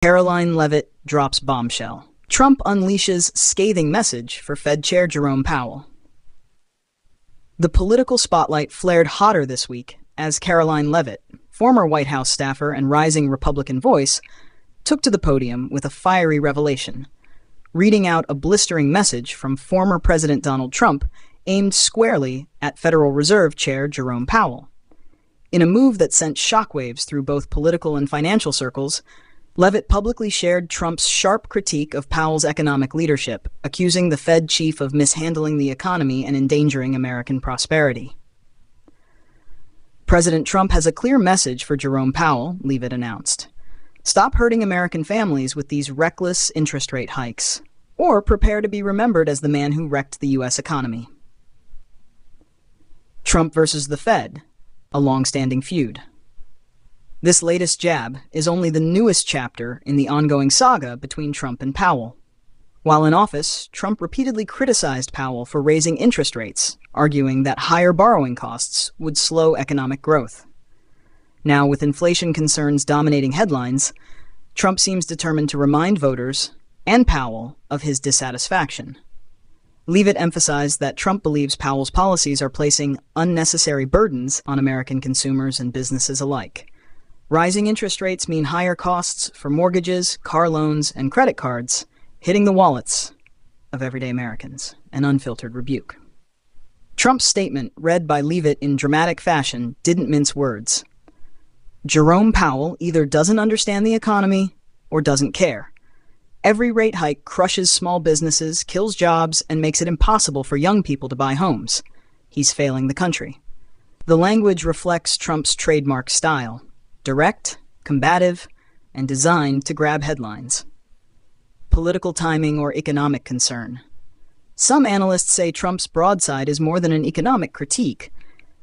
Karoline Leavitt drops bombshell. Trump unleashes scathing message for Fed Chair Jerome Powell. The political spotlight flared hotter this week as Karoline Leavitt, former White House staffer and rising Republican voice, took to the podium with a fiery revelation, reading out a blistering message from former President Donald Trump aimed squarely at Federal Reserve Chair Jerome Powell. In a move that sent shockwaves through both political and financial circles, Leavitt publicly shared Trump's sharp critique of Powell's economic leadership, accusing the Fed chief of mishandling the economy and endangering American prosperity. President Trump has a clear message for Jerome Powell, Leavitt announced. Stop hurting American families with these reckless interest rate hikes, or prepare to be remembered as the man who wrecked the U.S. economy. Trump versus the Fed, a long-standing feud. This latest jab is only the newest chapter in the ongoing saga between Trump and Powell. While in office, Trump repeatedly criticized Powell for raising interest rates, arguing that higher borrowing costs would slow economic growth. Now, with inflation concerns dominating headlines, Trump seems determined to remind voters and Powell of his dissatisfaction. Leavitt emphasized that Trump believes Powell's policies are placing unnecessary burdens on American consumers and businesses alike. Rising interest rates mean higher costs for mortgages, car loans, and credit cards, hitting the wallets of everyday Americans, an unfiltered rebuke. Trump's statement, read by Leavitt in dramatic fashion, didn't mince words. Jerome Powell either doesn't understand the economy or doesn't care. Every rate hike crushes small businesses, kills jobs, and makes it impossible for young people to buy homes. He's failing the country. The language reflects Trump's trademark style. Direct, combative, and designed to grab headlines. Political timing or economic concern. Some analysts say Trump's broadside is more than an economic critique.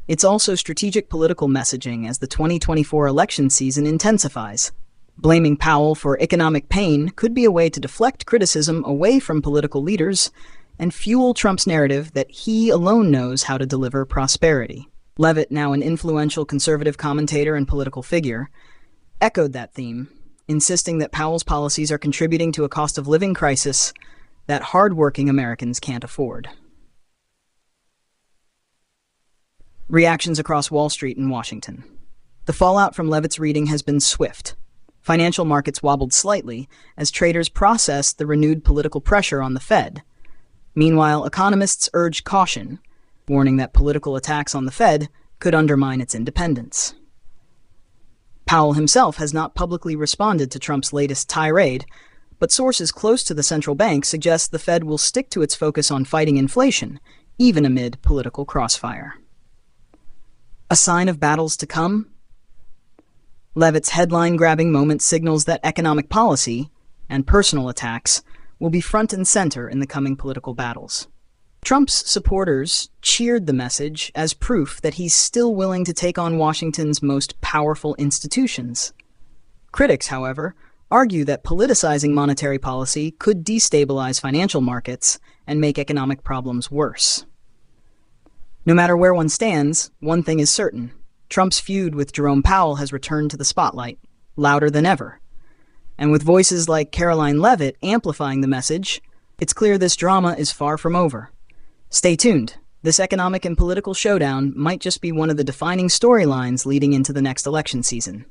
It's also strategic political messaging as the 2024 election season intensifies. Blaming Powell for economic pain could be a way to deflect criticism away from political leaders and fuel Trump's narrative that he alone knows how to deliver prosperity. Leavitt, now an influential conservative commentator and political figure, echoed that theme, insisting that Powell's policies are contributing to a cost of living crisis that hardworking Americans can't afford. Reactions across Wall Street and Washington. The fallout from Leavitt's reading has been swift. Financial markets wobbled slightly as traders processed the renewed political pressure on the Fed. Meanwhile, economists urged caution, warning that political attacks on the Fed could undermine its independence. Powell himself has not publicly responded to Trump's latest tirade, but sources close to the central bank suggest the Fed will stick to its focus on fighting inflation, even amid political crossfire. A sign of battles to come? Leavitt's headline-grabbing moment signals that economic policy and personal attacks will be front and center in the coming political battles. Trump's supporters cheered the message as proof that he's still willing to take on Washington's most powerful institutions. Critics, however, argue that politicizing monetary policy could destabilize financial markets and make economic problems worse. No matter where one stands, one thing is certain. Trump's feud with Jerome Powell has returned to the spotlight, louder than ever. And with voices like Karoline Leavitt amplifying the message, it's clear this drama is far from over. Stay tuned. This economic and political showdown might just be one of the defining storylines leading into the next election season.